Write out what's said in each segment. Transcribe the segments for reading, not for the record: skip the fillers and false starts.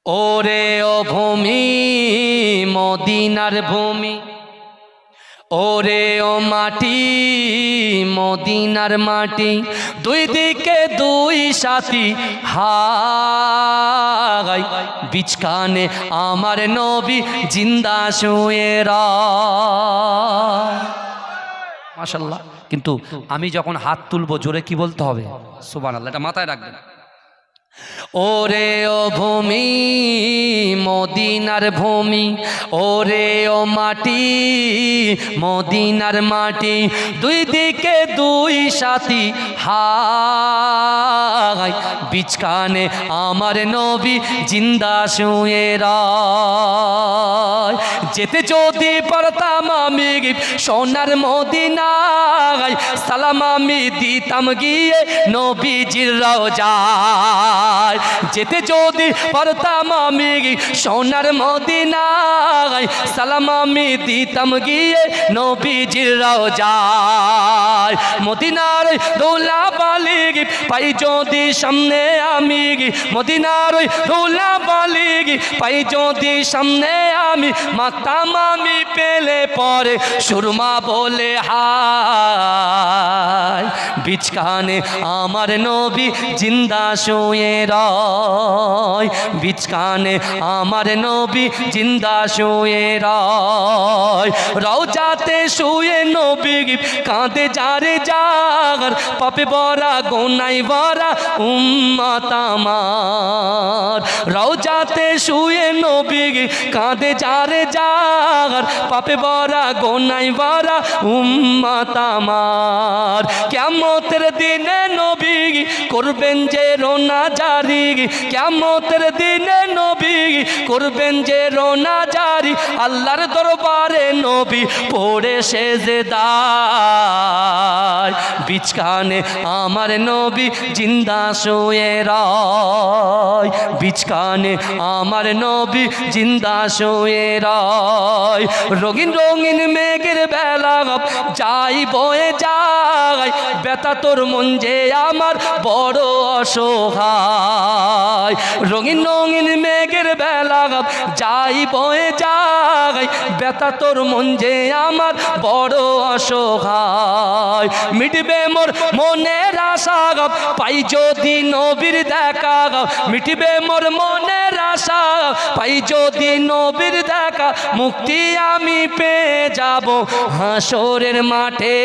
ওরে ও ভূমি মদিনার ভূমি, ওরে ও মাটি মদিনার মাটি, দুই দিকে দুই সাথী হাই, বিচকানে আমার নবী জিন্দা শুয়ে রয়। মাশাআল্লাহ। কিন্তু আমি যখন হাত তুলবো জোরে কি বলতে হবে? সুবহানাল্লাহ। এটা মাথায় রাখবেন। ওরে ও ভূমি মদিনার ভূমি, ওরে ও মাটি মদিনার মাটি, দুই দিকে দুই সাথী হাই, বিচকানে আমার নবী জিন্দা শুয়ে রয়। যেতে যদি পারতাম আমি সোনার মদিনায়, সালাম আমি দিতাম গিয়ে নবীজির রওজায়। যেতে যদি পারতাম আমি সোনার মদিনায়, সালাম আমি দিতাম গিয়ে নবীজির রওজায়। মদিনার দৌলা বালি পাই যদি সামনে আমি, মদিনার দৌলা বালি পাই যদি সামনে আমি, মাতাম আমি পেলে পরে সুরমা বলে হাই, বিচকানে আমার নবী জিন্দা শুয়ে রয়, বিচকানে আমার নবী জিন্দা শুয়ে রয়। রওজাতে শুয়ে নবী কাঁদে যারে যার, পাপে ভরা গোনায় ভরা উম্মত আমার। রওজাতে শুয়ে নবী কাঁদে যারে যার, পাপে ভরা গোনায় ভরা উম্মত আমার। কিয়ামতের দিনে নবী করবেন যে রোনা জারি, কিয়ামতের দিনে নবী করবেন যে রোনা জারি, আল্লাহর দরবারে নবী পড়ে সেজদায়, বিচকানে আমার নবী জিন্দা শুয়ে রয়, বিচকানে আমার নবী জিন্দা শুয়ে রয়। রঙিন রঙিন মেঘের বেলা যাই বয়ে যায়, বেতা তোর মন যে আমার বড় অসহায়। রঙিন রঙিন মেঘের বেলা যাই বয়ে যায়, বেতা তোর মন যে আমার বড় অসহায়। মিটবে মোর মনের আশা পাই যদি নবীর দেখা, মিটবে মোর মনের আশা পাই যদি নবীর দেখা, মুক্তি আমি পেয়ে যাব হাসরের মাঠে,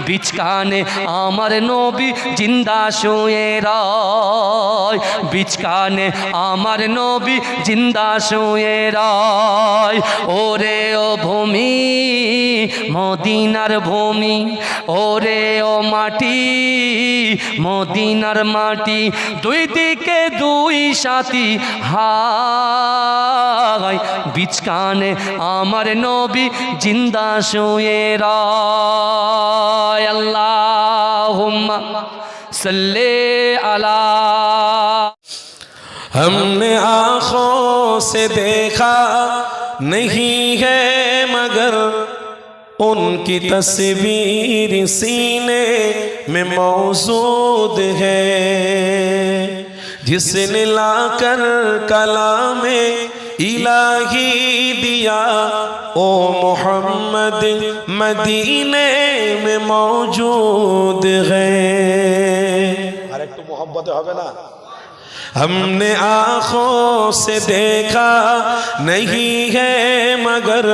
বিচকানে আমার নবী জিন্দা শুয়ে রয়, বিচকানে আমার নবী জিন্দা শুয়ে রয়। ওরে ও ভূমি মদিনার ভূমি, ওরে ও মাটি মদিনার মাটি, দুই দিকে দুই সাথী হাই, বিচকানে আমার নবী জিন্দা শুয়ে রয়। আল্লাহুম্মা सल्ले अला। हमने आँखों से देखा नहीं है मगर उनकी तस्वीर सीने में मौजूद है, जिसने लाकर कलामे इलाही दिया ओ मोहम्मद मदीने में मौजूद है। और एक तो मोहब्बत है ना। हमने आँखों से देखा नहीं है मगर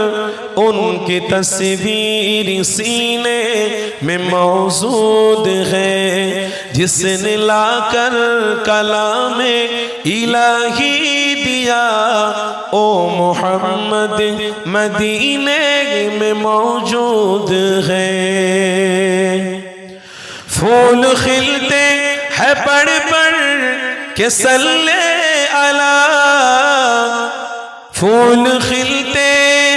उनकी तस्वीर सीने में मौजूद है, जिसने लाकर कलामे इलाही दिया ओ मोहम्मद मदीने में मौजूद है। फूल खिलते हैं पड़ पड़ के सल्ले अला, फूल खिलते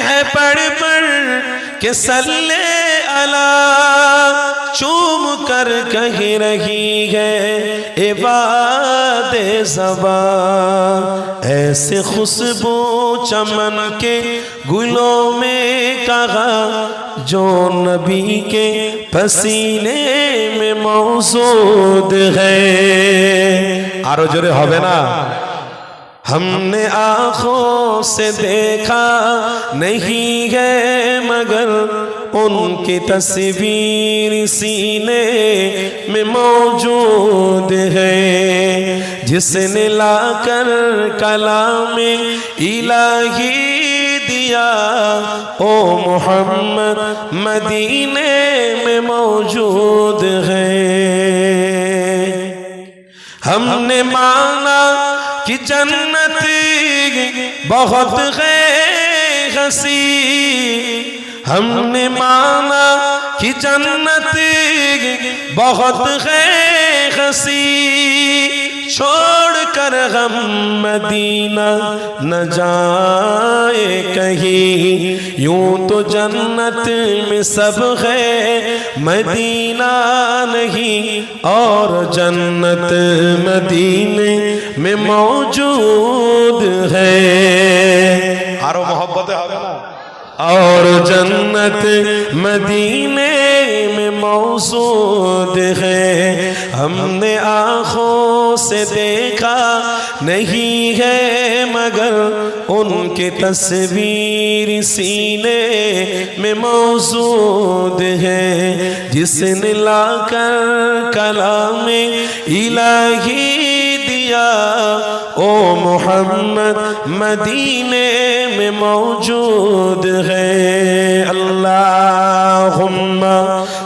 हैं पड़ पड़ के सल्ले अला, चूम कर कह रही है इबादे ज़बा, ऐसे खुशबू चमन के गुलों में कहा जो नबी के पसीने में मौजूद है। आरो जोरे होबे ना हमने आँखों से देखा नहीं है मगर उनकी तस्वीर सीने में मौजूद है। जिसने लाकर कलामे इलाही दिया ओ मोहम्मद मदीने में मौजूद है। हमने माना कि जन्नत बहुत है हंसी, हमने माना कि जन्नत बहुत है हंसी, छोड़कर हम मदीना न जाए कहीं। यूं तो जन्नत में सब है मदीना नहीं, और जन्नत मदीने में मौजूद है। आरो मोहब्बत है ना, और जन्नत मदीने में मौजूद है। हमने आँखों से देखा नहीं है मगर उनकी तस्वीर सीने में मौजूद है। जिसने लाकर कलामे इलाही दिया ओ मोहम्मद मदीने में मौजूद है। अल्लाहुम्मा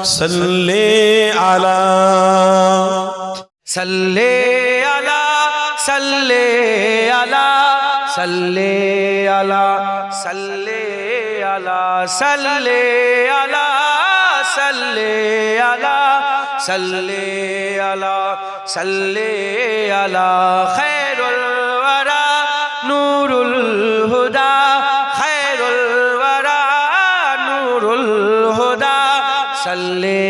सल्ले अला सल्ले अला सल्ले अला सल्ले अला सल्ले अला सल्ले अला सल्ले अला सल्ले अला सल्ले अला खैरुल वरा नूरुल हुदा खैरुल वरा नूरुल हुदा सल्ले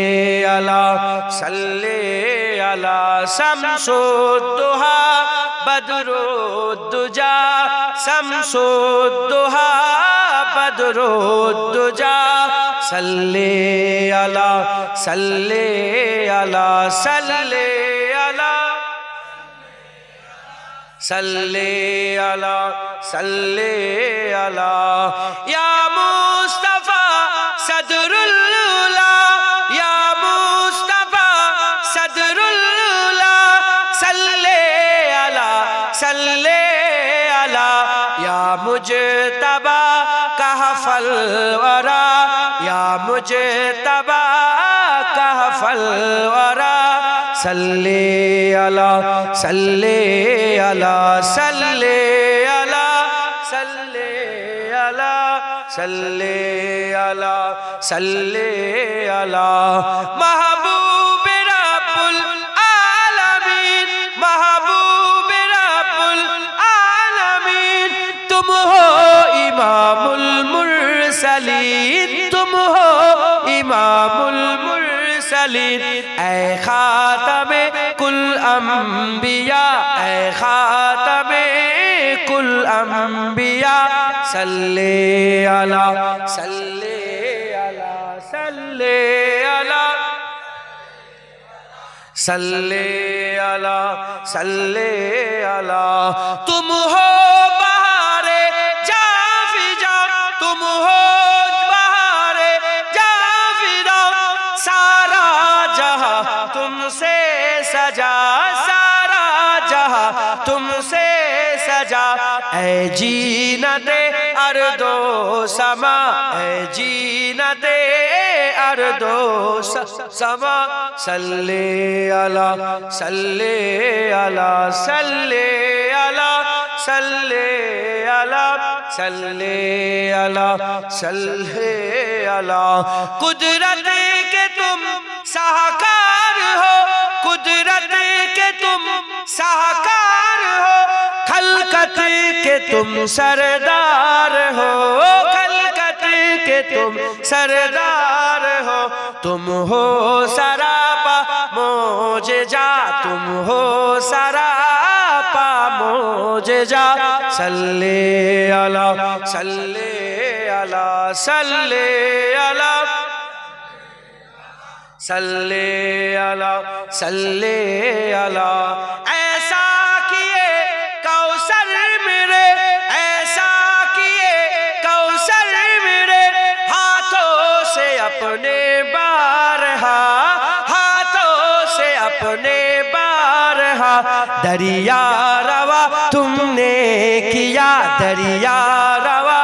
अला शम्सुद्दुहा बदरुद्दुजा शम्सुद्दुहा बदरुद्दुजा सल्ले अला सल्ले अला सल्ले अला सल्ले अला सल्ले अला या मुस्तफा सदरुल्ला या मुस्तफा सदरुल्ला सल्ले अला या मुजतबा कहफल वरा या मुजतबा कहफल वरा सल्ले अला सल्ले अला सल्ले अला सल्ले अला सल्ले अला सल्ले अला महबूब रब्बुल आलमीन महबूब रब्बुल आलमीन तुम हो इमामुल मुरसलीन तुम हो इमामुल मुरसलीन ऐ खातमे कुल अंबिया ऐ खातमे कुल अंबिया सल्ले अला सल्ले अला सल्ले अला सल्ले अला सल्ले अला तुम हो बहारे जाफिजा तुम हो बहारे जाफिजा सारा जहां तुमसे सजा सारा जहां तुमसे सजा ऐ जीनते अर्दो समा ऐ जीनते अर्दो समा सल्ले अला सल्ले अला सल्ले अला सल्ले अला सल्ले अला सल्ले अला कुदरत के तुम साहकार हो कुदरत के तुम साहकार हो खलकत के तुम सरदार हो खलकत के तुम सरदार हो तुम हो सरापा मोजेजा तुम हो सरापा मोजेजा सल्ले अला सल्ले अला सल्ले अला सल्ले अला सल्ले अला ऐसा किए कौसर अपने बारहा दरिया रवा तुमने किया, दरिया रवा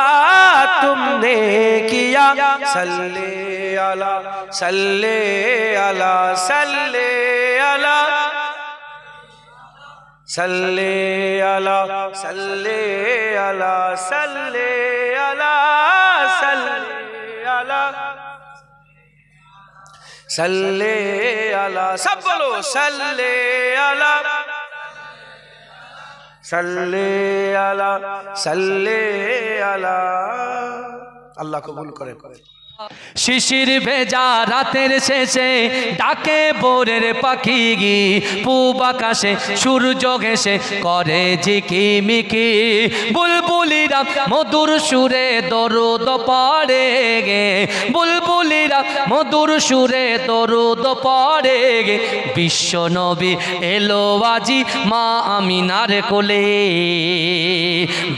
तुमने किया। सल्ले अला सल्ले अला सल्ले अला सल्ले अला सल्ले अला सल्ले अला सल्ले अला सल्ले अला। सब बोलो सल्ले अला सल्ले अला सल्ले अला। अल्लाह कबूल करे। শিশির ভেজা রাতের শেষে ডাকে ভোরের পাখি গি, পূব আকাশে সূর্য ঘেঁষে করে ঝিকিমিকি। বুলবুলিরা মধুর সুরে দরুদ পড়ে গে, বুলবুলিরা মধুর সুরে দরুদ পড়ে গে। বিশ্ব নবী এলো আজি মা আমিনার কোলে,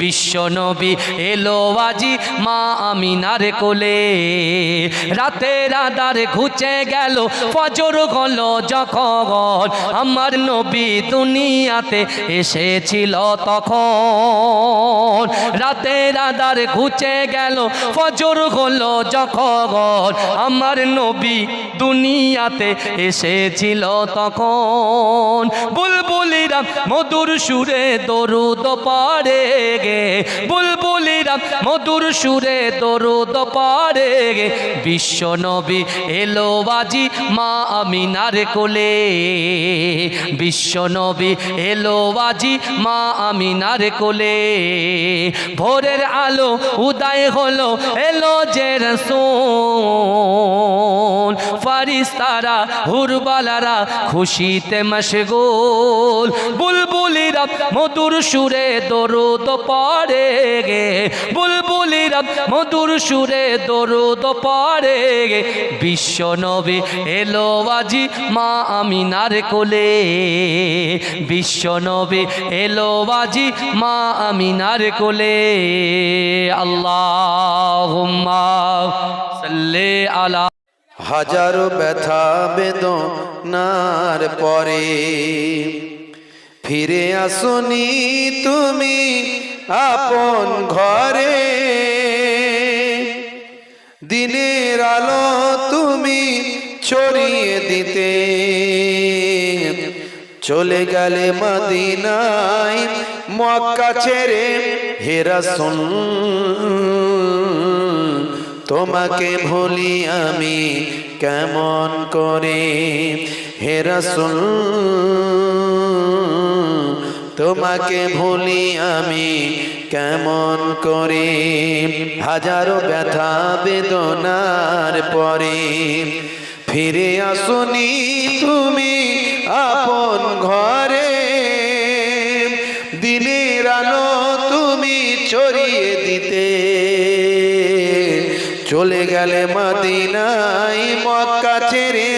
বিশ্ব নবী এলো আজি মা আমিনার কোলে। রাতের আধার ঘুচে গেল ফজর হলো যখন, আমার নবী দুনিয়াতে এসেছিল তখন। রাতের আধার ঘুচে গেল ফজর হলো যখন, আমার নবী দুনিয়াতে এসেছিল তখন। বুলবুলিরা মধুর সুরে দরুদ পড়ে গে, বুলবুলিরা মধুর সুরে দরুদ পড়ে গে। বিশ্ব নবী এলো আজি মা আমিনার কোলে, বিশ্ব নবী এলো আজি মা আমিনার কোলে। ভোরের আলো উদয় হলো এলো যে রাসূল, ফারিস্তারা হুরবালারা খুশিতে মশগুল। বুলবুলিরা মধুর সুরে দরুদ পড়ে গে, বুলবুলিরা মধুর সুরে দরুদ পড়ে গে। বিশ্ব নবী এলো আজি মা আমিনার কোলে, বিশ্ব নবী এলো আজি মা আমিনার কোলে। আল্লাহুম্মা সাল্লি আলা। হাজারো ব্যথা বেদনার পরে ফিরে আসনি তুমি আপন ঘরে, দিনের আলো তুমি ছড়িয়ে দিতে চলে গেলে মদিনায় মক্কা ছেড়ে। হে রাসূল তোমাকে ভুলি আমি কেমন করে, হে রাসূল তোমাকে ভুলি আমি কেমন করে। হাজারো ব্যথা বেদনার পরে ফিরে আসনি তুমি আপন ঘরে, দিনের আলো তুমি ছড়িয়ে দিতে চলে গেলে মদিনায় মক্কা ছেড়ে।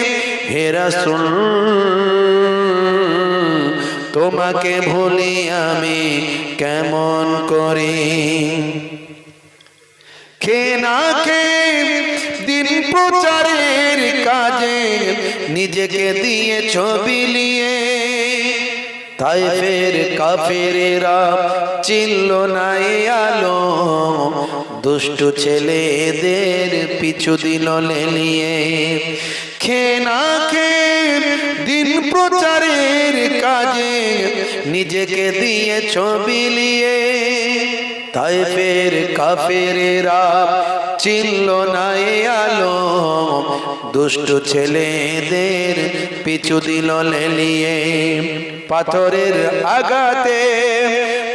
হে রাসূল তোমাকে ভুলি আমি কেমন করে। খেয়ে না খেয়ে দিন প্রচারের কাজে নিজেকে দিয়ে ছবি নিয়ে, তাইফের কাফেরেরা চিনল না এই আলো, দুষ্ট ছেলেদের পিছু দিল লেলিয়ে। খেয়ে না খেয়ে দিন প্রচারের কাজে নিজেকে দিয়ে ছবি নিয়ে, তাইফের কাফেরেরা চিনল না এই আলো, দুষ্ট ছেলেদের পিছু দিল লেলিয়ে। পাথরের আঘাতে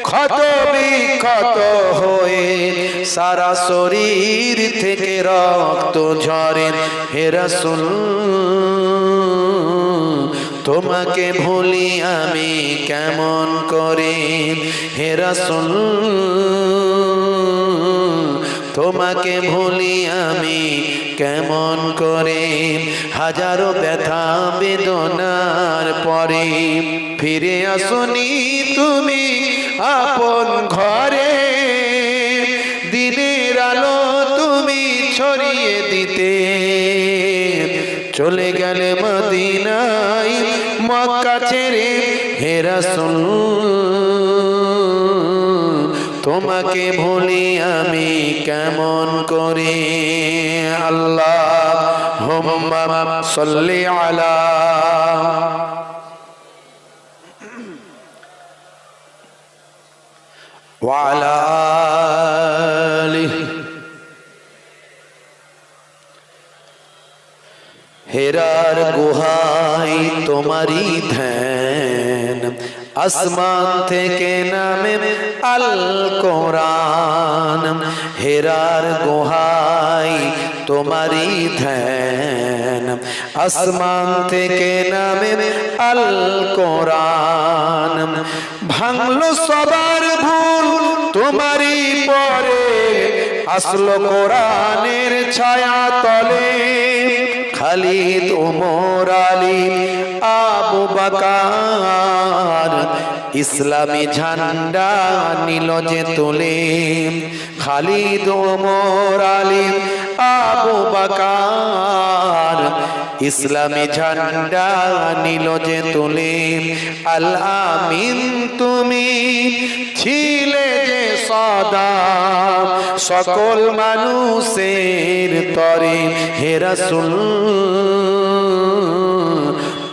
ক্ষত বিক্ষত হয়ে সারা শরীর থেকে রক্ত ঝরে। হে রাসূল তোমাকে ভুলি আমি কেমন করে, হে রাসূল তোমাকে ভুলি আমি কেমন করে। হাজারো ব্যথা বেদনার পরে ফিরে আসনি তুমি আপন ঘরে, দিনের আলো তুমি ছড়িয়ে দিতে চলে গেলে মদিনায় ছেড়ে হে রাসূল তোমাকে ভুলি আমি কেমন করে আল্লাহুম্মা সাল্লি আলা ওয়া আলা আলিহি হেরার গুহায় তোমারই ধ্যান আসমান থেকে নামে আল কোরআন হেরার গুহায় তোমারই ধ্যান আসমান থেকে নামে আল কোরআন ভাঙলো সবার ভুল তোমারই পরে আসলো কোরআনের ছায়া তলে খালিদ ওমর আলী আবু বকর ইসলামী ঝান্ডা নিল যে তুলে খালিদ ওমর আলী আবু বকর ইসলামী ঝান্ডা নিল যে তুলে আল আমিন তুমি ছিলে যে সদা সকল মানুষের তরে হে রাসূল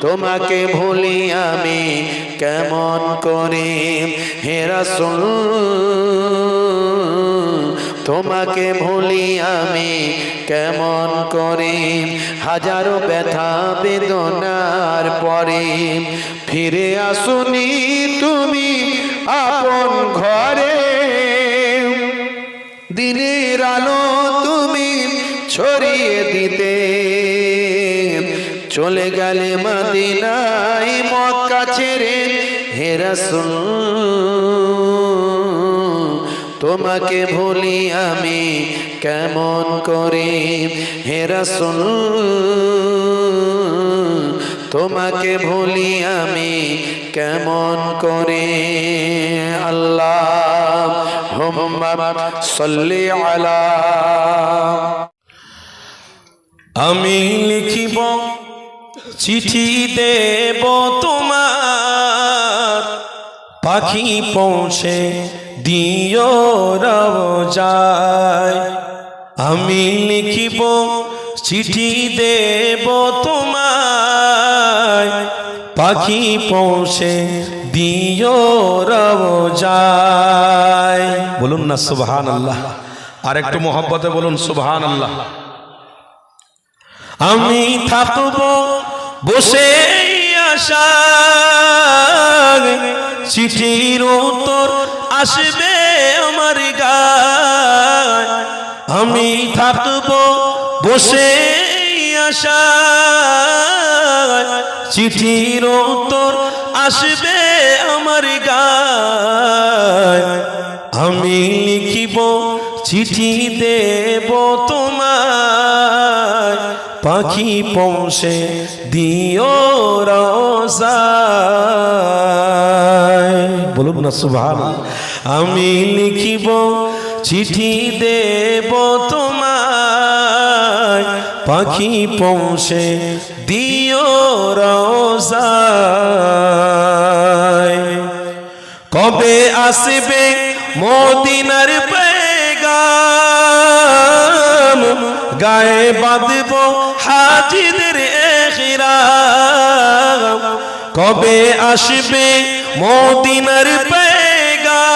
তোমাকে ভুলি আমি কেমন করে হে রাসূল তোমাকে ভুলি আমি কেমন করে হাজারো ব্যথা বেদনার পরে ফিরে আসুনি তুমি আপন ঘরে দিনের আলো তুমি ছড়িয়ে দিতে চলে গেলে মদিনায় মক্কা ছেড়ে হে রাসূল তোমাকে ভুলি আমি কেমন করে হে রাসূল তোমাকে ভুলি আমি কেমন করে আল্লাহুম্মা সাল্লি আলা আমি লিখিব চিঠি দেব তোমার পাখি পৌঁছে দিও রওজায় আমি লিখিব চিঠি দেব তোমায় পাখি পৌঁছে দিও রওজায় বলুন না সুবহানাল্লাহ আর একটু মোহব্বতে বলুন সুবহানাল্লাহ আমি থাকব বসে আশায় চিঠির উত্তর আসবে আমার গায় আমি থাকব বসে আশায় চিঠির উত্তর আসবে আমার গায় আমি লিখিব চিঠি দেব তোমায় পাখি পৌঁছে দিও রওজায় বলুন না সুবহানাল্লাহ আমি লিখিব চিঠি দেব তোমায় পাখি পৌঁছে দিও রওজায় কবে আসবে মদিনার পেগাম গায়ে বাঁধব হাজিদের ইহরাম কবে আসবে মদিনার পেগাম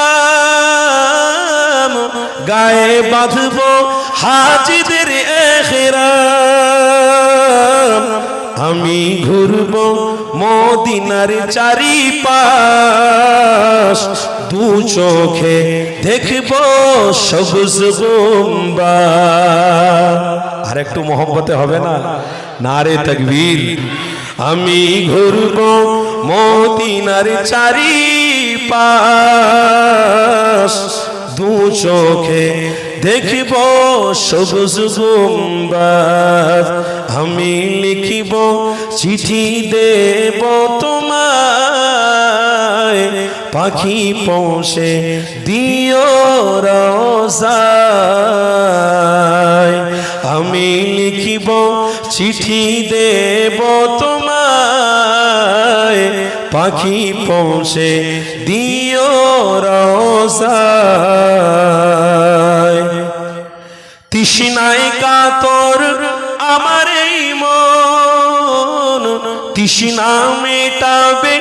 গায়ে বাঁধব হাজিদের ইহরাম আমি ঘুরব মদিনার চারিপাশ দু চোখে দেখব সবুজ গুম্বাদ আর একটু মোহব্বতে হবে না নারে তাকবীর আমি ঘুরব মদিনার চারিপাশ দু চোখে দেখব সবুজ গুম্বাদ আমি লিখিব চিঠি দেব তোমায় পাখি পৌঁছে দিও রওজায় আমি লিখিব চিঠি দেব তোমায় পাখি পৌঁছে দিও রোজায় তৃষ্ণায় কাতর আমার এই মন তৃষ্ণা মেটাবে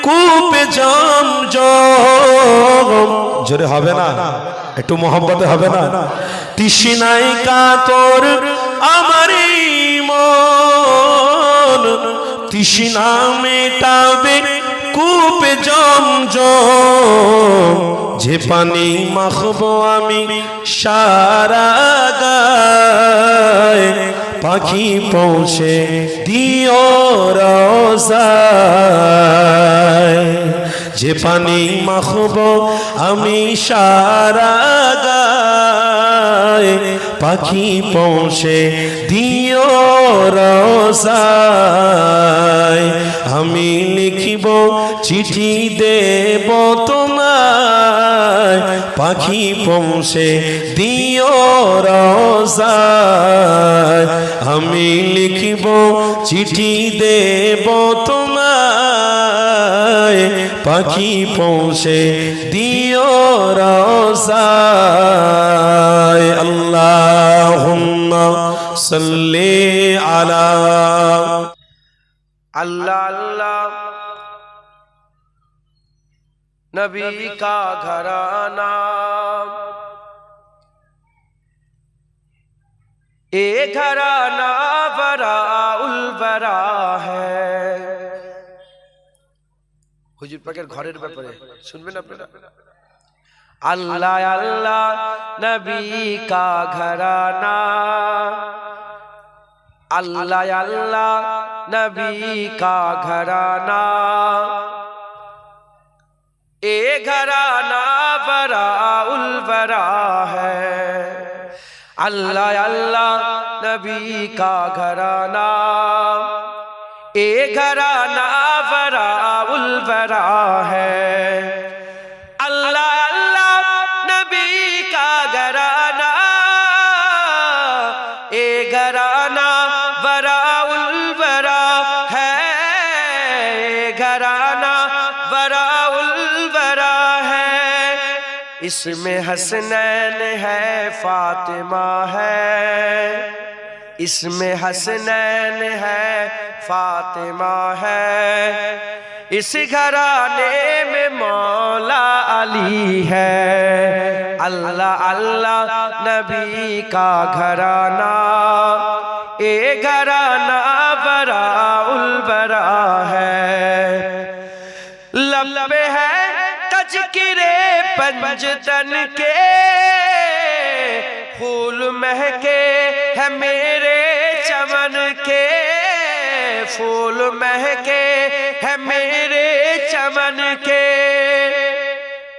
কূপে জমজম জোরে হবে না একটু মোহব্বতে হবে না তৃষ্ণায় কাতর আমার এই মন তৃষ্ণা মেটাবে কূপে জমজম যে পানি মাখবো আমি সারা গায় পাখি পৌঁছে দিও রোজায় যে পানি মাখবো আমি সারা গায় পাখি পৌঁছে দিও রোজায় আমি লিখিব চিঠি দেব তোমায় পাখি পৌঁছে দিও রোজায় আমি লিখিব চিঠি দেব তোমায় পাখি পৌঁছে দিও রোজায় আল্লাহুম্মা সাল্লি আলা अल्लाह अल्लाह नबी का घराना ए घराना बरा उल बरा है हुजूर पाकेर घरेर ব্যাপারে শুনবেন আপনারা अल्लाह अल्लाह नबी का घराना अल्लाह अल्लाह नबी का घराना ए घराना बरा उल बरा है अल्लाह अल्लाह नबी का घराना ए घराना बरा उल बरा है अल्लाह अल्लाह नबी का घराना ए घराना बरा उल बरा है घराना बरा उल बरा है इसमें हसनैन है फातिमा है इसमें हसनैन है फातिमा है इस घराने में मौला अली है अल्लाह अल्लाह नबी का घराना ए घराना बरा उल बरा है लब पे है तज़किरे पंजतन के फूल महके है मेरे चमन के फूल महके है मेरे चमन के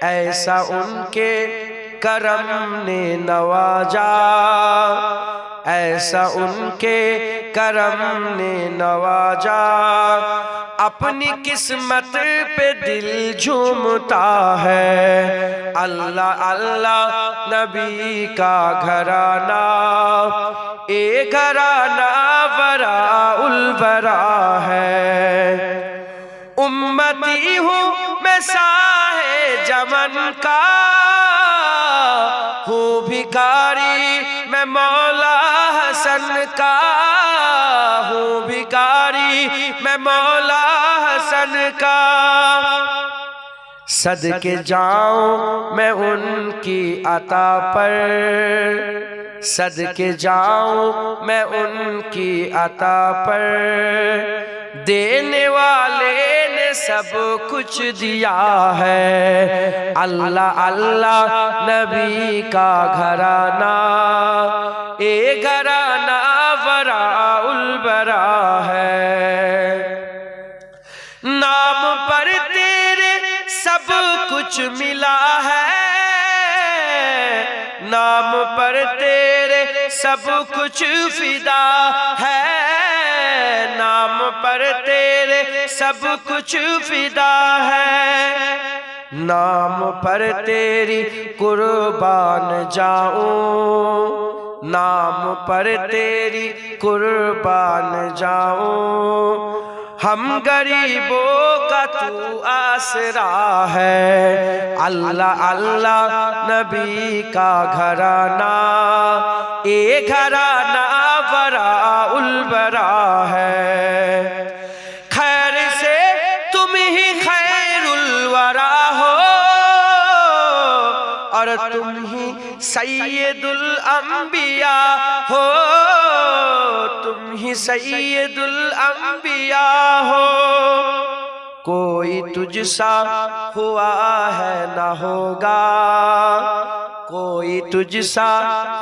ऐसा उनके करम ने नवाजा ऐसा उनके करम ने नवाजा अपनी किस्मत पे दिल झूमता है अल्लाह अल्लाह नबी का घराना ए घराना बरा उल बरा है उम्मती हूँ मैं साहे जमन का हूँ भिखारी मैं मौला हसन का हूँ भिखारी मैं मौला हसन का सदके जाऊं मैं उनकी अता पर सदके जाऊं मैं उनकी अता पर देने वाले ने सब कुछ दिया है अल्लाह अल्लाह नबी का घराना ए घराना बरा उल बरा है नाम पर तेरे सब कुछ मिला है नाम पर तेरे सब कुछ फिदा है नाम पर तेरे सब कुछ फिदा है नाम पर तेरी कुर्बान जाऊं नाम पर तेरी कुर्बान जाऊं हम गरीबों का तू आसरा है। अल्लाह अल्लाह नबी का घराना, ए घराना बरा उलबरा है। खैर से तुम ही खैरुल वरा हो और तुम ही सैयदुल अंबिया हो, तुम ही सैयदुल अंबिया हो। कोई तुझसा हुआ है न होगा, कोई तुझसा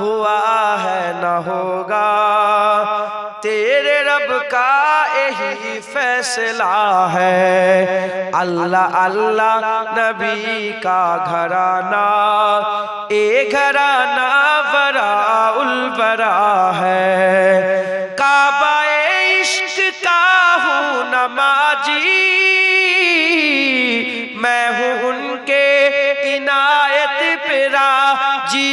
हुआ है न होगा। तेरे रब का यही फैसला है। अल्लाह अल्लाह नबी का घराना, ए घराना बरा उलबरा है। काबाए इश्क का हूँ नमाजी, मैं हूँ उनके इनायत पे राजी,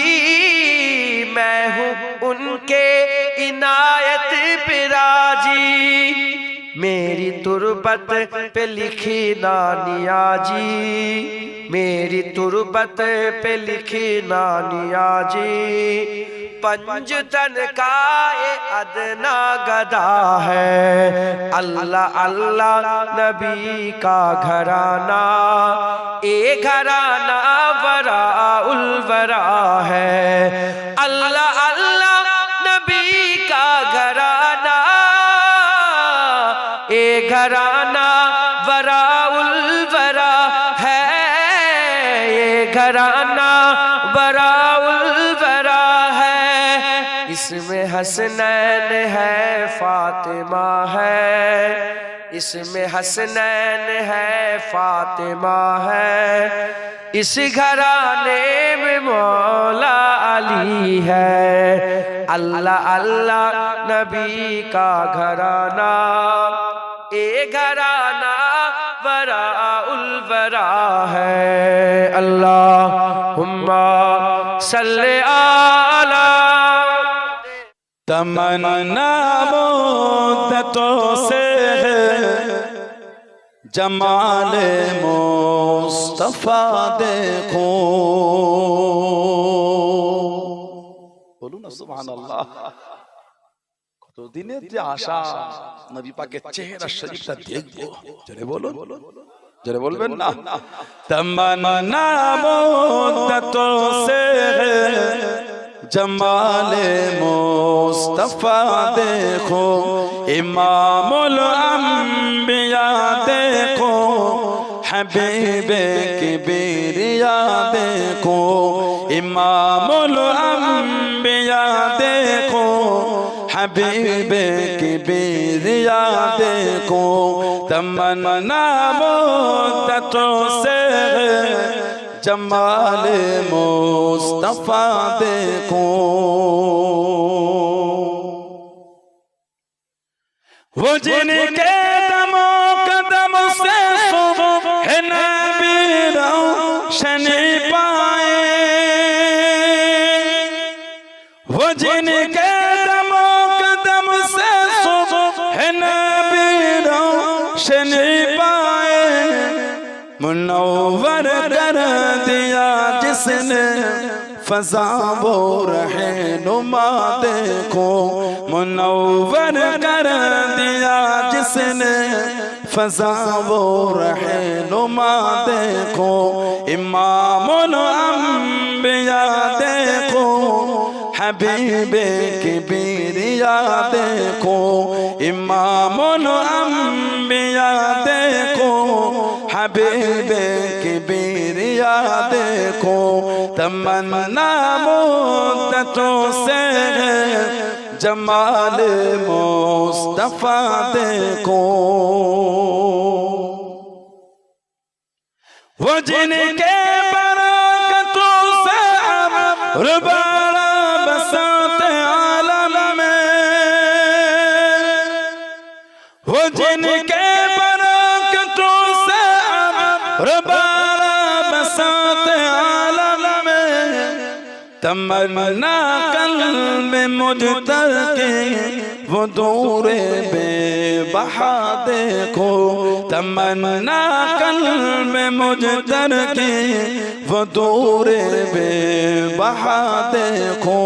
मैं हूँ उनके इनायत पे राजी। मेरी तुरबत पे लिखी ना नियाजी, मेरी तुरबत पे लिखी ना नियाजी। पंजतन का ये अदना गदा है। अल्लाह अल्लाह नबी का घराना, ए घराना बरा उलबरा है। अल्लाह अल्लाह नबी का घराना, ए घराना बरा उलबरा है। ये घराना बरा उलबरा है। इसमें हसनैन है फातिमा है, इसमें हसनैन है फातिमा है। इस घराने में मौला अली है। अल्लाह अल्लाह नबी का घराना, ए घराना बरा उलबरा है। अल्लाहुम्मा सल्ले आला। तमन्ना मुद्दतों से है जमाले मुस्तफा देखो। बोलू ना सुभान अल्लाह। কতদিনের যে আশা নবী পাকের চেহারা শরীফটা দেখবো। জোরে বলুন, জোরে বলবেন না। তমন্না মুদ্দতোं से जमाले मुस्तफा देखो, इमामुल अंबिया देखो, हबीबे किबरिया देखो, इमामुल अंबिया देखो, हबीबे किबरिया देखो। तमन्ना मुद्दतों से जमाले मुस्तफा देखो। वो जिनके दमो कदम से सुबह नबी रोशन पाए, वो जिनके दमो कदम से सुबह नबी रोशन पाए। मुनव्वर कर दिया जिसने फज़ा वो रहनुमा देखो, मुनव्वर कर दिया जिसने फज़ा वो रहनुमा देखो। इमामुल अंबिया देखो, हबीबे किबरिया देखो, इमामुल अंबिया देखो, हबीबे किबरिया देखो। तमन्ना मुद्दतों से जमाल मुस्तफा देखो। वो जिनके बरकतों से रुबारा बसाते आलम में, वो जिनके बरकतों से रुबारा बसाते आलम में। तमन्ना कल्ब मुजतर के वो दूरे बेबहा देखो, तमन्ना कल्ब मुजतर के वो दूरे बेबहा देखो,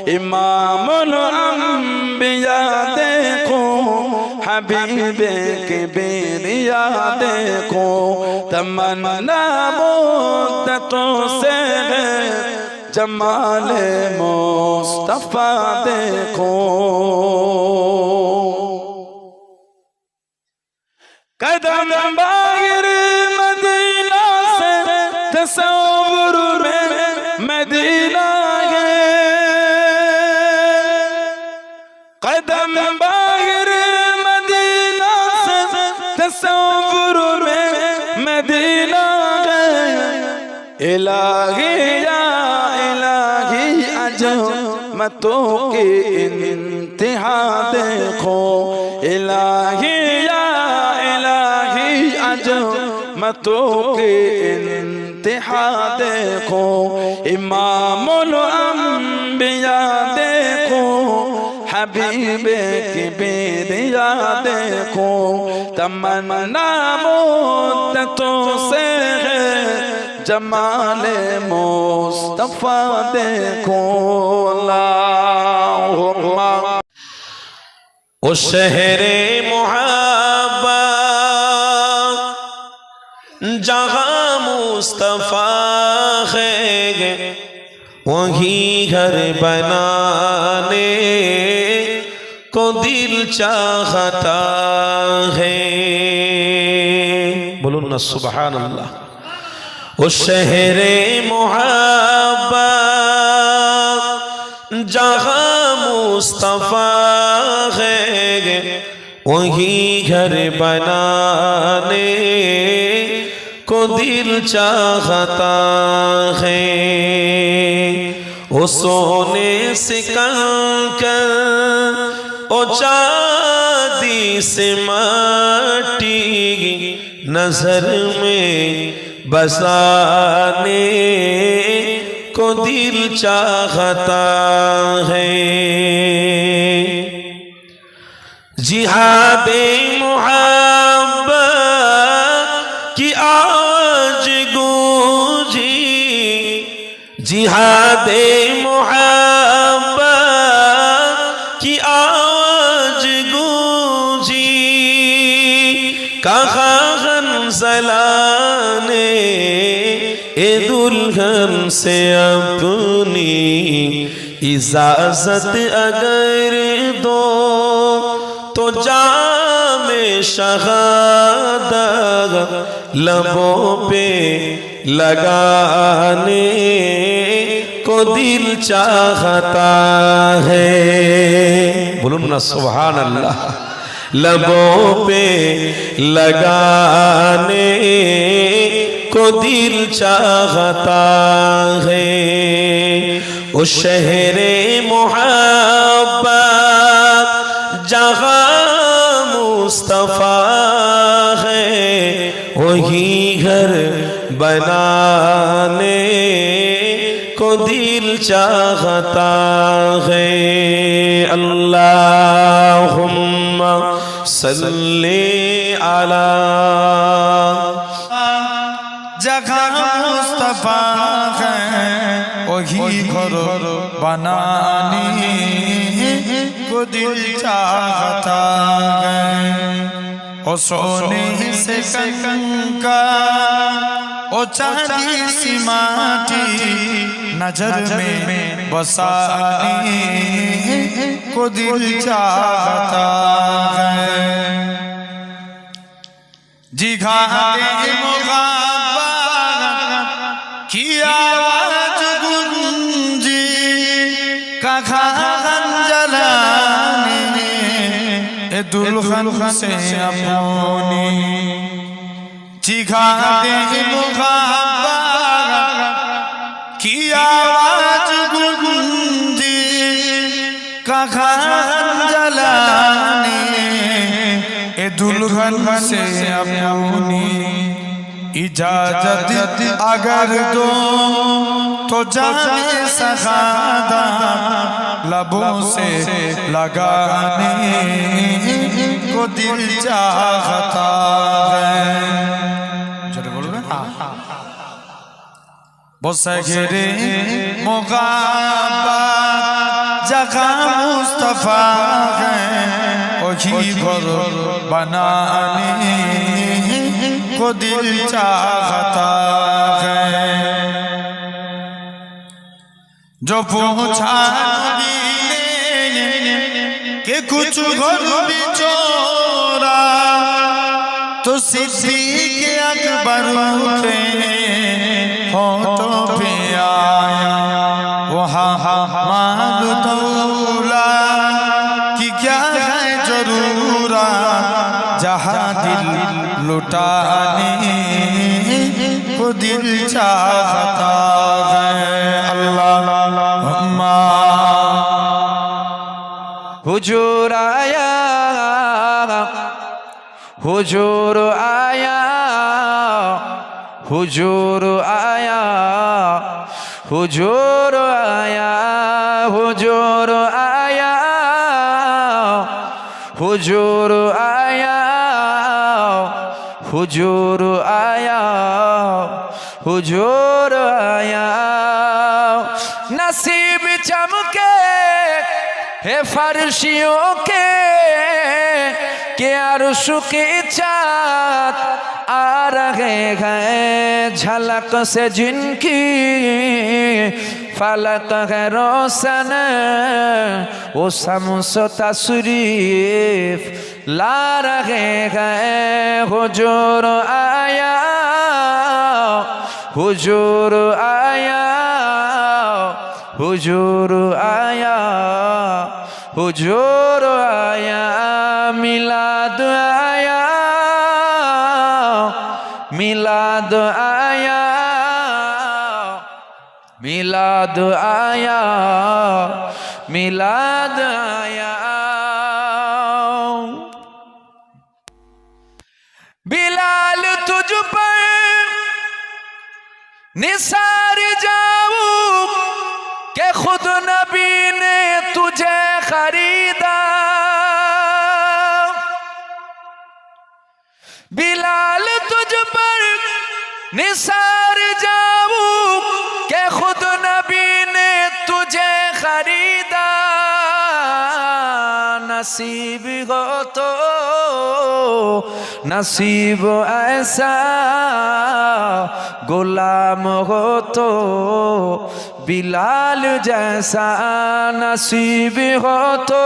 इमामुल अंबिया देखो, हबीबे के बेरिया देखो, तमन्ना मुद्दतों से जमाले मुस्तफा देखो। कदम बाहिर मदीना से तसव्वुर में मदीना है, कदम बाहिर मदीना से तसव्वुर में मदीना है, इलाही अजमतों की इंतहा देखो, इलाही या इलाही अजमतों की इंतहा देखो, इमामुल अंबिया देखो, हबीबे की बेरिया देखो, तमन्ना मुद्दतों से जमाले मुस्तफा देखो। अल्लाहुम्मा ओ शहरे मुहब्बत जहाँ मुस्तफा है, वहीं घर बनाने को दिल चाहता है। बोलो ना सुभान अल्लाह। ओ शहरे मोहब्बत जहाँ मुस्तफा है, वहीं घर बनाने को दिल चाहता है। ओ सोने से कंकर, ओ चांदी से माटी, नजर में बसाने को दिल चाहता है। जिहादे मुहब्बत की आवाज गूंजी, जिहादे मुहब्बत की आवाज गूंजी, कहा हंसला ए दुल्हन से अपनी इजाजत अगर दो, तो जामे शहादत लबों पे लगाने को दिल चाहता है। बोलो ना सुभान अल्लाह। लबों पे लगाने को दिल चाहता है। ओ शहरे मोहब्बत जहाँ मुस्तफा है, वहीं घर बनाने को दिल चाहता है। अल्लाहुम्मा सल्ली अला। जगह मुस्तफा है, वही घर बनाने को दिल चाहता है। ओ सोने से कंकर, ओ चांदी सी माटी, नजर में बसाने को दिल चाहता है। जिहादे मुहब्बत की आवाज गूंजी, कहा जलाने ए दुल्हन से अपनी। जिहादे मुहब्बत की आवाज गूंजी, कहा जलाने ए दुल्हन से अपनी। इजाजत अगर दो तो जाने सखादा लबों से लगाने को दिल चाहता है। जरा बोलो ना। बसे घेरे मुकाबा जगह मुस्तफा है, वही घर बनाने को दिल चाहता है। जो पूछा कि कुछ घर बिचौरा तो सिद्दीक़ अकबर के होठों पे आया। वहाँ माल दौला कि क्या है जरूरा, जहाँ दिल लुटाने को दिल चाहता है। अल्लाहुम्मा हुजूर आया, हुजूर आया, हुजूर आया, हुजूर आया, हुजूर आया, हुजूर आया, हुजूर आया, हुजूर आया। नसीब चमके है फर्शियों के अर्श के चाँद आ रहे हैं झलक से जिनकी फलक है रोशन, वो शम्स तशरीफ ला रहे हैं। हुजूर आया, हुजूर आया, हुजूर आया, हुजूर आया। मिलाद आया, मिलाद आया, मिलाद आया, मिलाद आया। बिलाल तुझ पर निसार जाऊं के खुद नबी ने तुझे खरीदा। बिलाल तुझ पर निसार जाऊं के खुद नबी ने तुझे खरीदा। नसीब हो तो नसीब ऐसा, गुलाम हो तो बिलाल जैसा। नसीब हो तो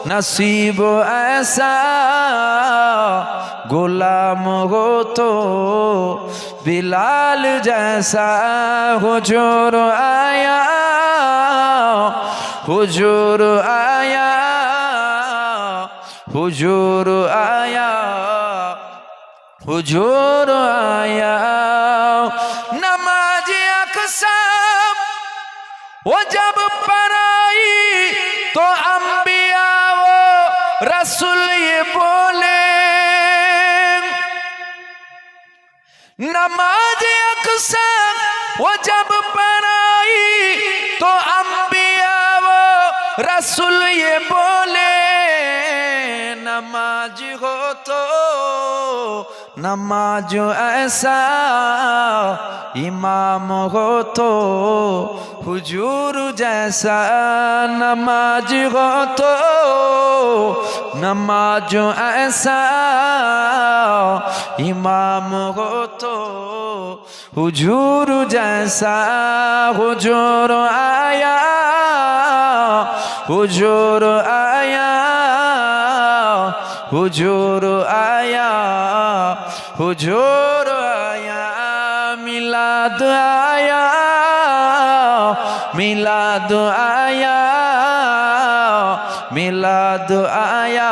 नसीब ऐसा, गुलाम हो तो बिलाल जैसा। हुजूर आया, हुजूर आया, हुजूर आया, हुजूर आया। नमाज अक़सा वो जब पढ़ाई तो अंबिया वो रसूल ये बोले। नमाज अक़सा वो जब पढ़ाई तो अंबिया वो रसूल ये बोले। नमाज हो तो नमाज ऐसा, इमाम हो तो हुजूर जैसा। नमाज हो तो नमाज ऐसा, इमाम हो तो हुजूर जैसा। हुजूर आया, हुजूर आया, हुजूर आया, हुजूर आया। मिलाद आया, मिलाद आया, मिलाद आया,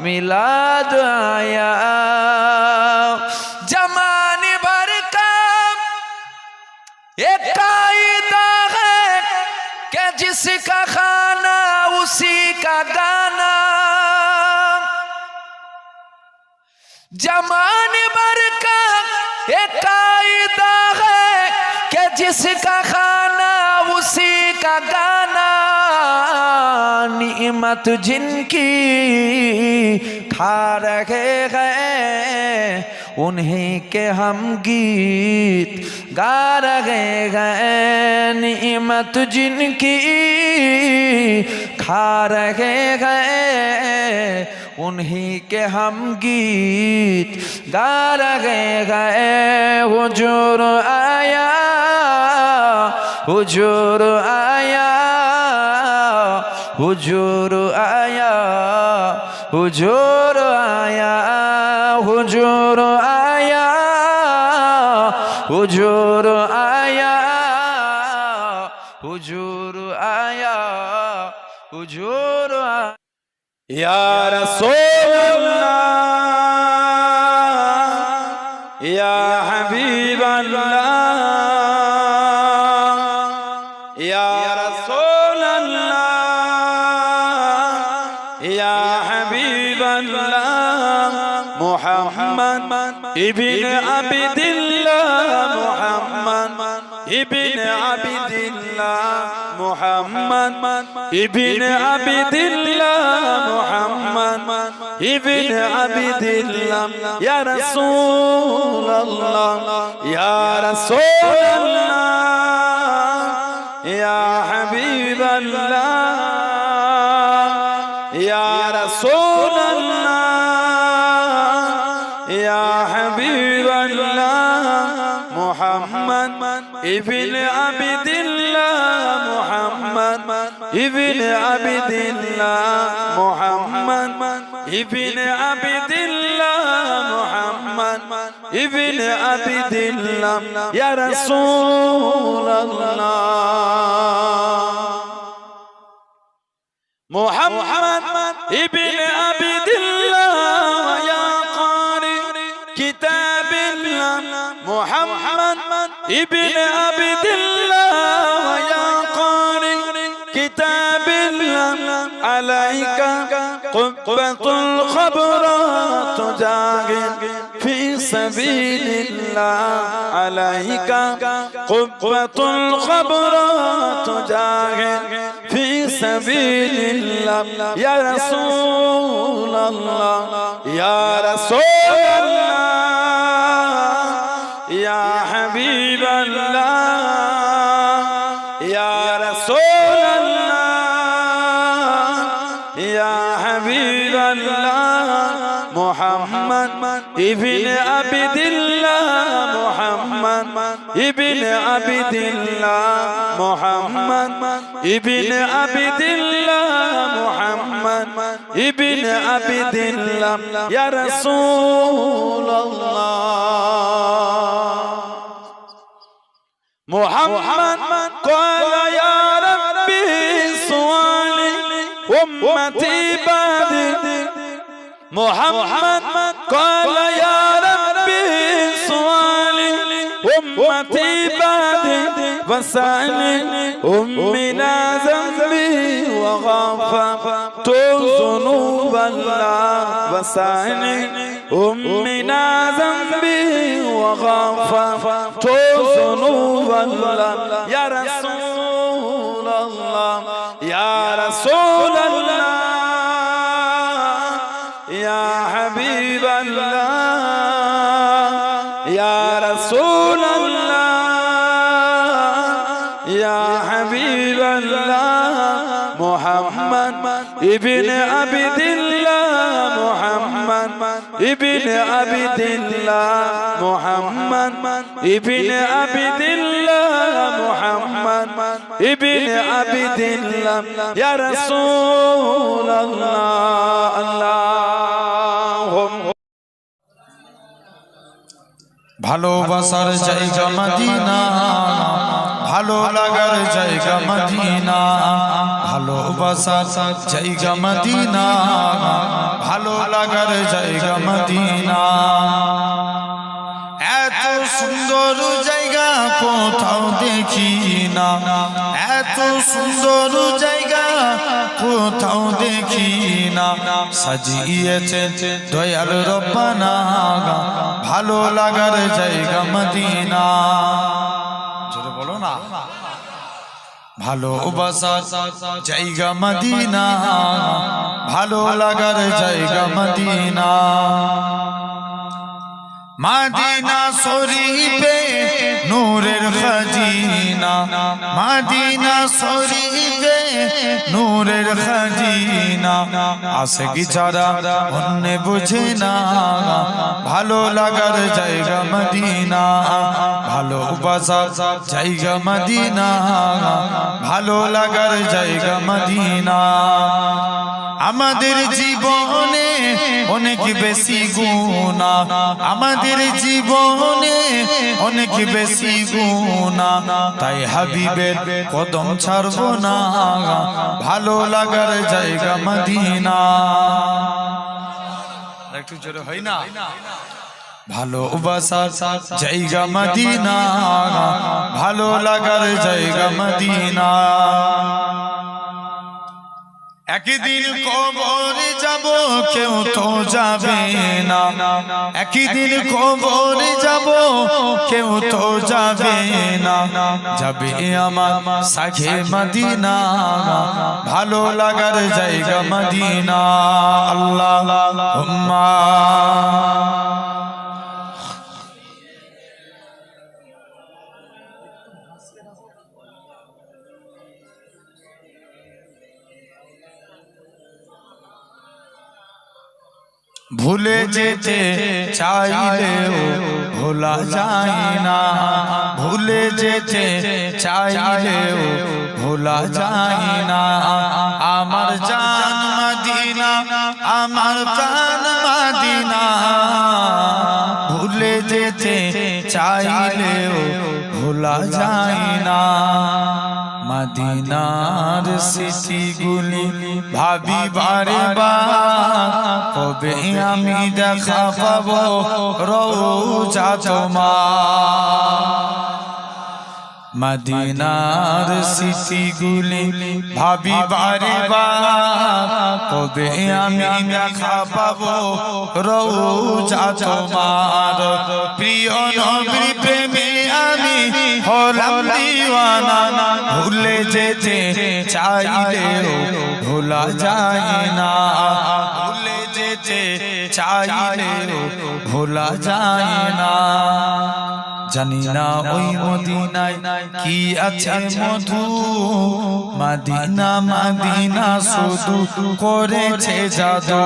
मिलाद आया। जमाने भर का एक कायदा है कि जिसका खाना उसी का गाना। जमाने भर का एक कायदा है जिसका खाना उसी का गाना, नियमत जिनकी खा रहे हैं उन्हीं के हम गीत गा रहे हैं। नियमत जिनकी खा रहे हैं उन्हीं के हम गीत गा रहे हैं। हुजूर आया, हुजूर आया, हुजूर आया, हुजूर आया, हुजूर आया, हुजूर आया, हुजूर आया, हुजूर आया। या रसूल अल्लाह या हबीब अल्लाह या रसूल अल्लाह या हबीब अल्लाह मुहम्मद इब्न अब्दिल्लाह मुहम्मद इब्न अब्दिल्लाह मुहम्मद इब्न अब्दिल्लाह मुहम्मद इब्न अब्दिल्लाह या रसूल अल्लाह या रसूल अल्लाह या हबीब अल्लाह या रसूल अल्लाह या हबीब अल्लाह मुहम्मद इब्न अब्दिल्लाह मुहम्मद इब्न अब्दिल्लाह मुहम्मद इब्न अब्दिल्लाह मुहम्मद इब्न अब्दिल्लाह या रसूल अल्लाह मुहम्मद इब्न अब्दिल्लाह या कारी किताबिल्लाह मुहम्मद इब्न अब्दिल्लाह या कारी किताबिल्लाह अलैका क़ुब्बतुल ख़बरात जागिर फी सबीलिल्लाह अलैका क़ुब्बतुल ख़बरात जागिर फी सबीलिल्लाह या रसूल अल्लाह या रसूल अल्लाह या हबीब अल्लाह या रसूल अल्लाह या हबीब अल्लाह मुहम्मद इब्न अब्दिल्लाह मुहम्मद इब्न अब्दिल्लाह मुहम्मद इब्न अब्दिल्लाह मुहम्मद इब्न अब्दिल्लाह या रसूल अल्लाह मुहम्मद क़ाल या रब्बी सुआली उम्मती बादी मुहम्मद क़ाल या रब्बी सुआली उम्मती बादी वसाली उम्मिना ज़ंबी वग़फ़रतु ज़ुनूब अल्लाह वसाली उम्मिना ज़ंबी वग़फ़रतु ज़ुनूब अल्लाह या रसूल अल्लाह या रसूल अल्लाह या हबीब अल्लाह या रसूल अल्लाह या हबीब अल्लाह मुहम्मद इब्न अब्दिल्लाह मुहम्मद इब्न अब्दिल्लाह मुहम्मद इब्न अब्दिल्लाह मुहम्मद इब्न अब्दिल्लाह या रसूल अल्लाह अल्लाहुम्मा ভালোবাসার জায়গা মদিনা ভালো লাগার জায়গা মদিনা ভালোবাসার জায়গা মদিনা ভালো লাগার জায়গা মদিনা এত সুন্দর জায়গা কোথাও দেখি না এত সুন্দর জায়গা কোথাও দেখি না সাজিয়েছে দয়াল রব্বানা ভালো লাগার জায়গা মদিনা জোরে বলো না ভালোবাসার জায়গা মদিনা, ভালো লাগার জায়গা মদিনা। মদিনা শরীফে নূরের খাজিনা, মদিনা শরীফে নূরের খাজিনা। আশিকি ছাড়া অন্য বুঝে না, ভালো লাগার জায়গা মদিনা, ভালোবাসার জায়গা মদিনা, ভালো লাগার জায়গা মদিনা। আমাদের জীবনে অনেক বেশি গুনাহ, আমাদের জীবনে অনেক বেশি গুনাহ, তাই হাবিবের কদম ছাড়বো না, ভালো লাগার জায়গা মদিনা। একটু জোরে হয় না? ভালোবাসার জায়গা মদিনা, ভালো লাগার জায়গা মদিনা। একদিন কবরে যাব কেউ তো যাবে না, একদিন কবরে যাব কেউ তো যাবে না, যাবে আমার সাথে মদিনা, ভালো লাগার জায়গা মদিনা। আল্লাহুম্মা ভুলে যেতে চাইলেও ভোলা যায় না, ভুলে যেতে চাইলেও ভোলা যায় না। আমার জান মদিনা, আমার প্রাণ মদিনা, ভুলে যেতে চাইলেও ভোলা যায় না। মদিনার স্মৃতিগুলি ভাবি বারে বার, কবে আমি দেখা পাবো রওজা তোমার। মদিনার স্মৃতিগুলি ভাবি বারে বার, কবে আমি দেখা পাবো রওজা তোমার। প্রিয় নবীর প্রেমে আমি হলাম দিওয়ানা, ভুলে যেতে চাইলেও ভোলা যায় না, ভুলে যেতে চাইলেও ভোলা যায় না। জানি না ওই মদিনায় কি আছে মধু, মদিনা মদিনা শুধু করেছে জাদু।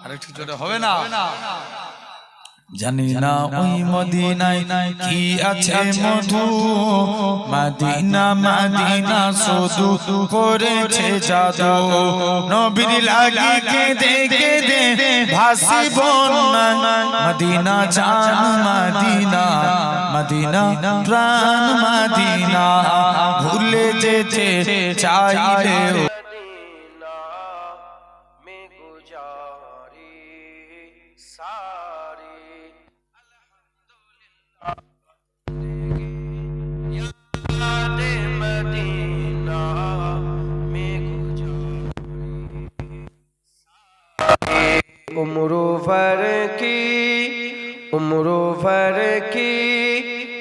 আরেকটু জোরে হবে না? জানি না ওই মদিনায় কি আছে মধু, মদিনা মদিনা শুধু করেছে জাদু। নবীর লাগি কেঁদে কেঁদে ভাসি বন্যায়, মদিনা জান মদিনা, মদিনা প্রাণ মদিনা, ভুলে যেতে চাইলেও उम्र भर की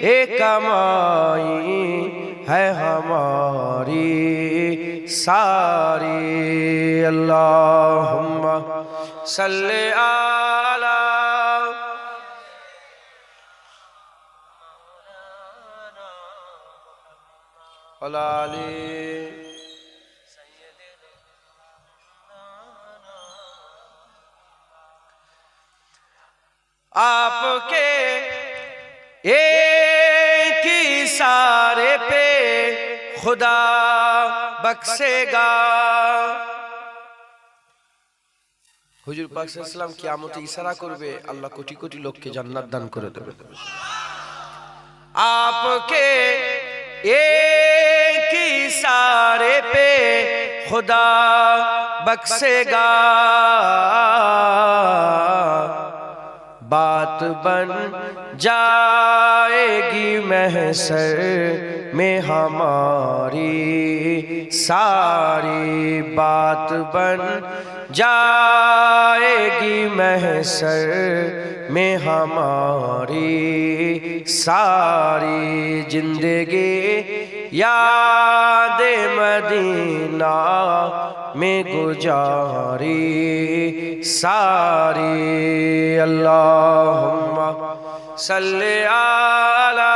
एक कमाई है हमारी सारी। अल्लाहुम्मा सल्ले आला अलाली। आपके एक इशारे पे खुदा बख्शेगा। हुजूर पाक साल्लाल्लाहु अलैहि वसल्लम कियामते इशारा करबे, अल्लाह कोटि कोटि लोकके জান্নাত দান করে দেবে। आपके एक इशारे पे खुदा बख्शेगा, बात बन जाएगी महशर में हमारी सारी। बात बन जाएगी महशर में हमारी सारी जिंदगी याद मदीना में गुजारी सारी। अल्लाहुम्मा सल्ली अला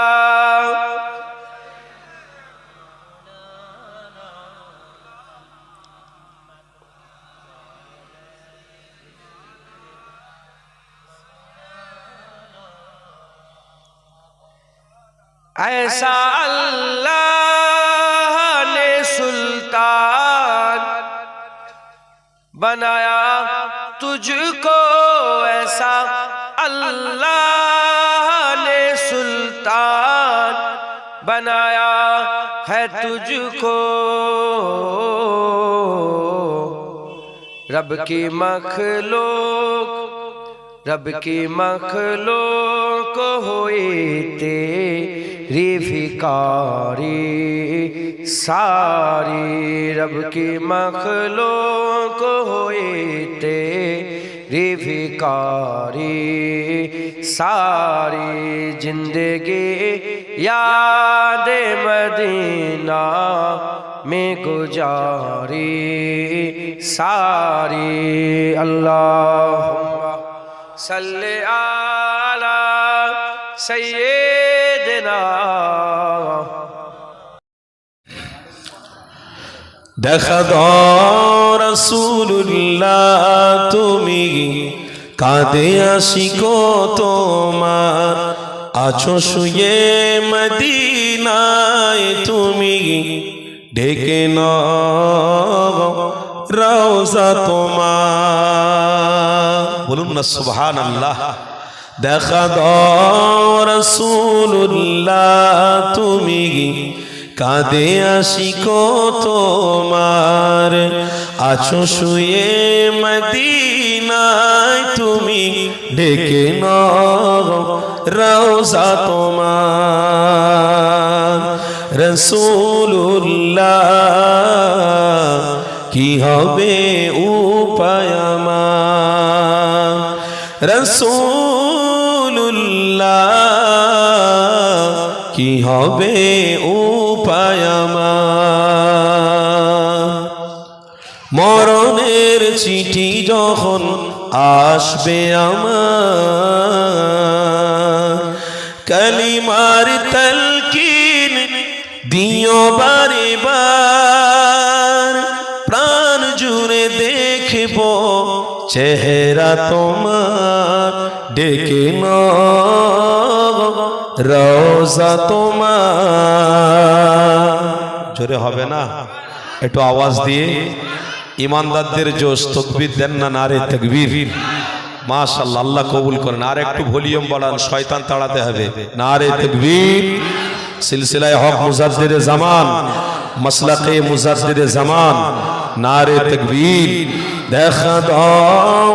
ऐसा अल्लाह ने सुल्तान बनाया तुझको, ऐसा अल्लाह ने सुल्तान बनाया है तुझको। रब की मखलूक हुई तेरी फिकारी सारी। रब की मखलूक हुई तेरी फिकारी सारी जिंदगी याद मदीना में गुजारी सारी। अल्लाहुम्मा सल्ली अला सय्यिदिना। দেখা দাও রাসূলুল্লাহ তুমি কাঁদে আশিকো তোমার, আছো শুয়ে মদিনায় তুমি ডেকে নাও রওজা তোমার। বলুন না সুবহানাল্লাহ। দেখা দাও রাসূলুল্লাহ তুমি কাঁদে আশিকো তোমার, আছো শুয়ে মদিনায় তুমি ডেকে নাও রওজা তোমার। রাসূলুল্লাহ কি হবে উপায় আমার, রাসূলুল্লাহ কি হবে উপায় আমার। মরণের চিঠি যখন আসবে আমার, কালিমার তালকিন দিও বারে বার, প্রাণ জুড়ে দেখব চেহারা তোমার, ডেকে নাও রওজা তোমার। জোরে হবে না? একটু আওয়াজ দিয়ে ইমানদারদের জোশ তাকবীর দেন না, নারে তাকবীর। মাশাআল্লাহ, আল্লাহ কবুল করেন। আর একটু ভলিউম বাড়ান, শয়তান তাড়াতে হবে। নারে তাকবীর। সিলসিলায়ে হক মুজাদ্দিদে জামান, মাসলাকে মুজাদ্দিদে জামান, নারে তাকবীর। দেখা দাও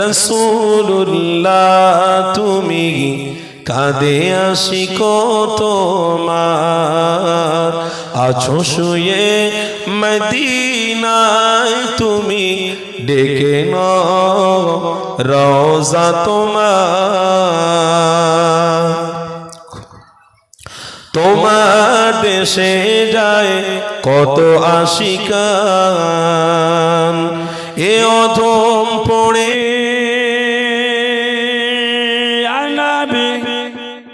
রাসূলুল্লাহ তুমি কাঁদে আশিকো তোমার, আছো শুয়ে মদিনায় তুমি ডেকে নাও রওজা তোমার। তোমার দেশে যায় কত আশিকান, এ অধম পড়ে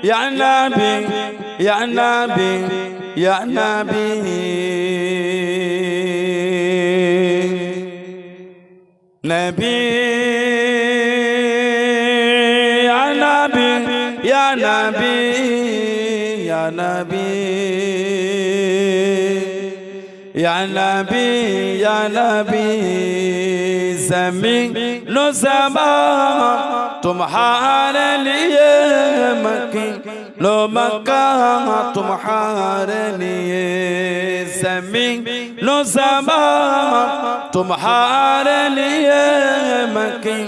या नबी या नबी या नबी नबी या नबी या नबी या नबी या नबी या नबी। ज़मीन लो ज़मान तुम्हारे लिए, मक्की लो मक्का तुम्हारे लिए। ज़मीन लो ज़मान तुम्हारे लिए, मक्की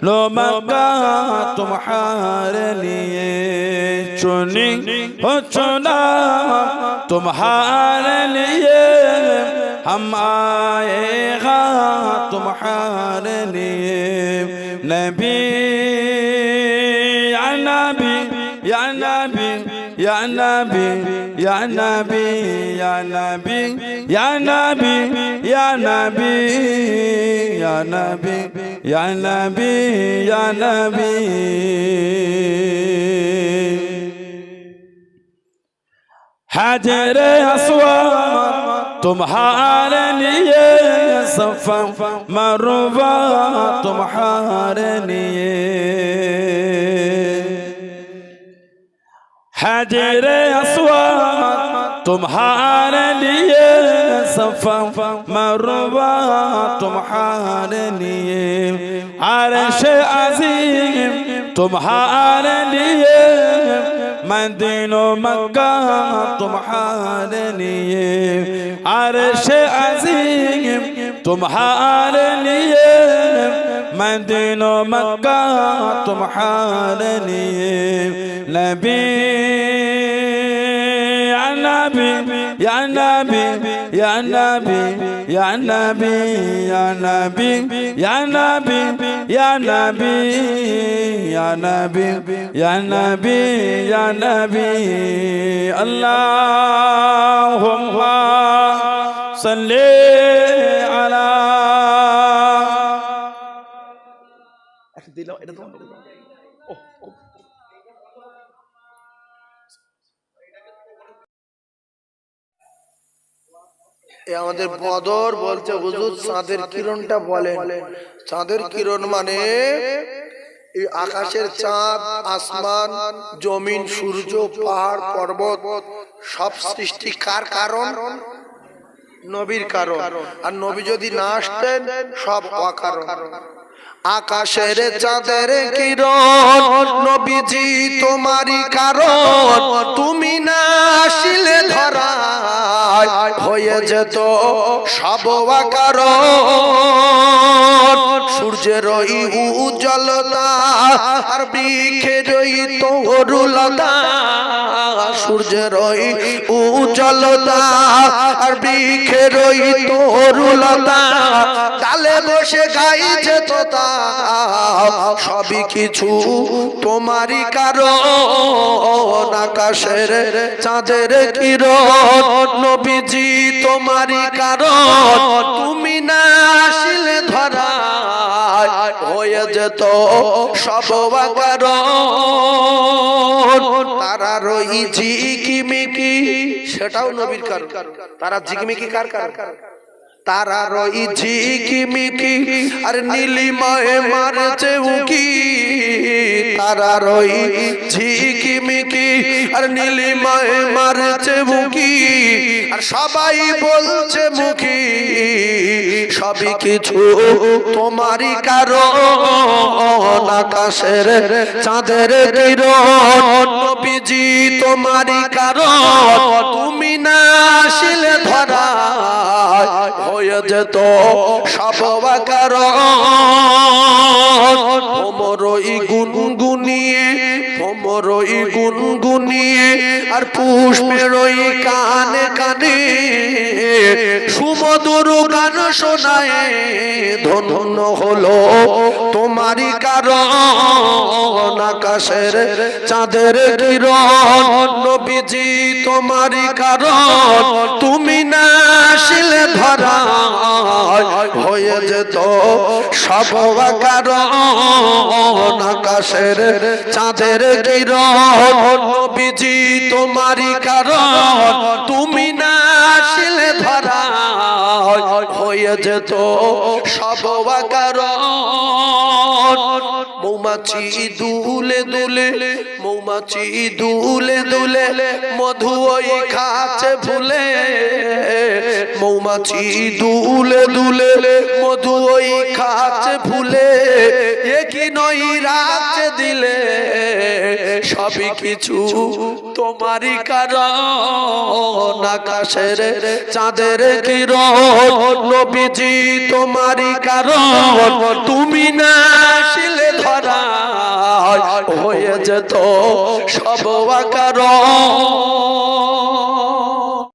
लो मक्का तुम्हारे लिए। चुनी हो चुना तुम्हारे लिए, हम आएगा तुम्हारे लिए। नबी Nabi, Ya Nabi, Ya Nabi, Ya Nabi, Ya Nabi, Ya Nabi, Ya Nabi, Ya Nabi, Ya Nabi, Ya Nabi. हाजरे Aswad तुम्हारे लिए, सफा मरवा तुम्हारे लिए, हाजरे अस्वद तुम्हारे लिए, सफा मरवा तुम्हारे लिए, अर्श अज़ीम तुम्हारे लिए, मदीना मक्का तुम्हारे लिए, अर्श अज़ीम तुम्हारे लिए, मदीना मक्का तुम्हारे लिए। नबी या नबी या नबी या नबी या नबी या नबी या नबी या नबी या नबी या नबी या नबी। अल्लाहुम्मा सल्ली अला। আমাদের বদর বলছে হুজুর চাঁদের কিরণটা বলেন। চাঁদের কিরণ মানে এই আকাশের চাঁদ, আসমান, জমিন, সূর্য, পাহাড়, পর্বত সব সৃষ্টি কার কারণ? নবীর কারণ। আর নবী যদি না আসতেন সব অকারণ। আকাশের চাঁদের কিরণ নবীজি তোমারই কারণ, তুমি না আসিলে ধরা হয়ে যেত সব অকারণ। সূর্যের ওই উজ্জ্বলতা আর বৃক্ষের ওই তরুলতা, সূর্যের ওই উজ্জ্বলতা আর বৃক্ষের ওই তরুলতা, ডালে বসে গাইছে তোতা, সবই কিছু তোমারই কারণ। আকাশের চাঁদের কিরণ নবীজি তোমারই কারণ, তুমি না আসিলে ধরা হয়ে যেত সব অকারণ। তারা রই ঝিকিমিকি, সেটাও নবীর কারণ। তারা ঝিকিমিকি কার কারণ? তারা রই ঝিকিমিকি আর নীলিমায় মারছে উকি, তারা রই ঝিকিমিকি আর নীলিমায় মারছে উকি, আর সবাই বলছে মুখী সবই কিছু তোমারই কারণ। আকাশের চাঁদের কিরণ নবীজি তোমারই কারণ, তুমি না আসিলে ধরা হয়ে যেত সব অকারণ। ভ্রমরই গুনগুনিয়ে, ভ্রমরই গুনগুনিয়ে আর পুষ্পেরই কানে কানে সুমধুর গান শোনায়, ধন্য হলো তোমারই কারণ। আকাশের চাঁদের কিরণ নবীজি তোমারই কারণ, তুমি না আসিলে ধরা হয়ে যেত সব অকারণ। আকাশের চাঁদের কিরণ নবীজি তোমারই কারণ, তুমি না আসিলে ধরা হয়ে যেত সব অকারণ। মৌমাছি দুলে দুলে, মৌমাছি দুলে দুলে মধু ওই খাচ্ছে ফুলে, মৌমাছি দুলে দুলে মধু ওই খাচ্ছে ফুলে, একই নই রাখছে দিলে সবই কিছু তোমারই কারণ। আকাশের চাঁদের কিরণ নবীজি তোমারই কারণ, তুমি না আসিলে ধরা হয়ে যেত সব অকারণ।